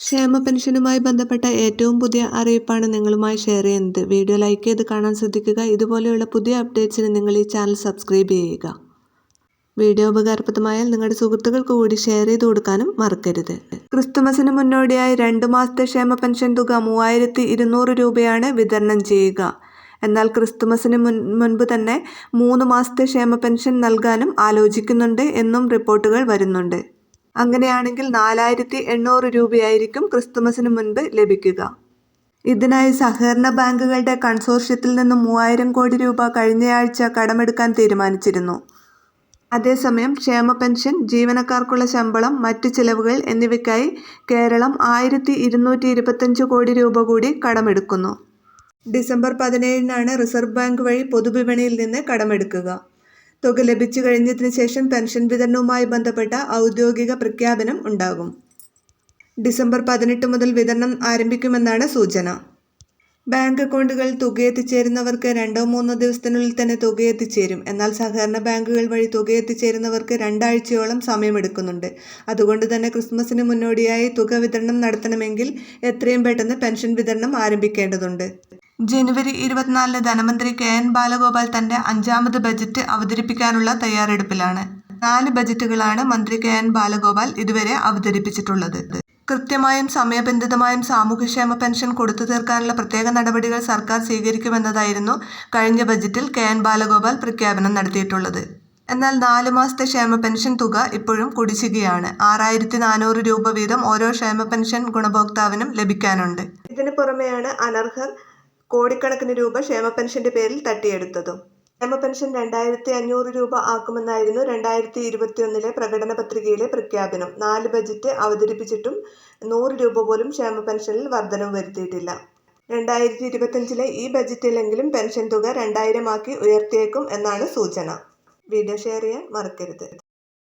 ക്ഷേമ പെൻഷനുമായി ബന്ധപ്പെട്ട ഏറ്റവും പുതിയ അറിയിപ്പാണ് നിങ്ങളുമായി ഷെയർ ചെയ്യുന്നത്. വീഡിയോ ലൈക്ക് ചെയ്ത് കാണാൻ ശ്രദ്ധിക്കുക. ഇതുപോലെയുള്ള പുതിയ അപ്ഡേറ്റ്സിന് നിങ്ങൾ ഈ ചാനൽ സബ്സ്ക്രൈബ് ചെയ്യുക. വീഡിയോ ഉപകാരപ്രദമായാൽ നിങ്ങളുടെ സുഹൃത്തുക്കൾക്ക് കൂടി ഷെയർ ചെയ്ത് കൊടുക്കാനും മറക്കരുത്. ക്രിസ്തുമസിന് മുന്നോടിയായി 2 മാസത്തെ ക്ഷേമ പെൻഷൻ തുക 3200 രൂപയാണ് വിതരണം ചെയ്യുക. എന്നാൽ ക്രിസ്തുമസിന് മുൻപ് തന്നെ 3 മാസത്തെ ക്ഷേമ പെൻഷൻ നൽകാനും ആലോചിക്കുന്നുണ്ട് എന്നും റിപ്പോർട്ടുകൾ വരുന്നുണ്ട്. അങ്ങനെയാണെങ്കിൽ 4800 രൂപയായിരിക്കും ക്രിസ്തുമസിന് മുൻപ് ലഭിക്കുക. ഇതിനായി സഹകരണ ബാങ്കുകളുടെ കൺസോർഷ്യത്തിൽ നിന്നും 3000 കോടി രൂപ കഴിഞ്ഞയാഴ്ച കടമെടുക്കാൻ തീരുമാനിച്ചിരുന്നു. അതേസമയം ക്ഷേമ പെൻഷൻ, ജീവനക്കാർക്കുള്ള ശമ്പളം, മറ്റ് ചിലവുകൾ എന്നിവയ്ക്കായി കേരളം 1225 കോടി രൂപ കൂടി കടമെടുക്കുന്നു. ഡിസംബർ 17-നാണ് റിസർവ് ബാങ്ക് വഴി പൊതുവിപണിയിൽ നിന്ന് കടമെടുക്കുക. തുക ലഭിച്ചു കഴിഞ്ഞതിന് ശേഷം പെൻഷൻ വിതരണവുമായി ബന്ധപ്പെട്ട ഔദ്യോഗിക പ്രഖ്യാപനം ഉണ്ടാകും. ഡിസംബർ 18 മുതൽ വിതരണം ആരംഭിക്കുമെന്നാണ് സൂചന. ബാങ്ക് അക്കൗണ്ടുകളിൽ തുക എത്തിച്ചേരുന്നവർക്ക് 2-3 ദിവസത്തിനുള്ളിൽ തന്നെ തുക എത്തിച്ചേരും. എന്നാൽ സഹകരണ ബാങ്കുകൾ വഴി തുക എത്തിച്ചേരുന്നവർക്ക് 2 ആഴ്ചയോളം സമയമെടുക്കുന്നുണ്ട്. അതുകൊണ്ട് തന്നെ ക്രിസ്മസിന് മുന്നോടിയായി തുക വിതരണം നടത്തണമെങ്കിൽ എത്രയും പെട്ടെന്ന് പെൻഷൻ വിതരണം ആരംഭിക്കേണ്ടതുണ്ട്. ജനുവരി 24-ന് ധനമന്ത്രി KN ബാലഗോപാൽ തന്റെ 5ാമത് ബജറ്റ് അവതരിപ്പിക്കാനുള്ള തയ്യാറെടുപ്പിലാണ്. 4 ബജറ്റുകളാണ് മന്ത്രി KN ബാലഗോപാൽ ഇതുവരെ അവതരിപ്പിച്ചിട്ടുള്ളത്. കൃത്യമായും സമയബന്ധിതമായും സാമൂഹ്യക്ഷേമ പെൻഷൻ കൊടുത്തു തീർക്കാനുള്ള പ്രത്യേക നടപടികൾ സർക്കാർ സ്വീകരിക്കുമെന്നതായിരുന്നു കഴിഞ്ഞ ബജറ്റിൽ KN ബാലഗോപാൽ പ്രഖ്യാപനം നടത്തിയിട്ടുള്ളത്. എന്നാൽ 4 മാസത്തെ ക്ഷേമ പെൻഷൻ തുക ഇപ്പോഴും കുടിശ്ശികയാണ്. 6400 രൂപ വീതം ഓരോ ക്ഷേമ പെൻഷൻ ഗുണഭോക്താവിനും ലഭിക്കാനുണ്ട്. ഇതിനു പുറമെയാണ് അനർഹർ കോടിക്കണക്കിന് രൂപ ക്ഷേമ പെൻഷന്റെ പേരിൽ തട്ടിയെടുത്തതും. ക്ഷേമ പെൻഷൻ 2500 രൂപ ആക്കുമെന്നായിരുന്നു 2021-ലെ പ്രകടന പത്രികയിലെ പ്രഖ്യാപനം. 4 ബജറ്റ് അവതരിപ്പിച്ചിട്ടും 100 രൂപ പോലും ക്ഷേമ പെൻഷനിൽ വർധനവ് വരുത്തിയിട്ടില്ല. 2025-ലെ ഈ ബജറ്റിലെങ്കിലും പെൻഷൻ തുക 2000 ആക്കി ഉയർത്തിയേക്കും എന്നാണ് സൂചന. വീഡിയോ ഷെയർ ചെയ്യാൻ മറക്കരുത്.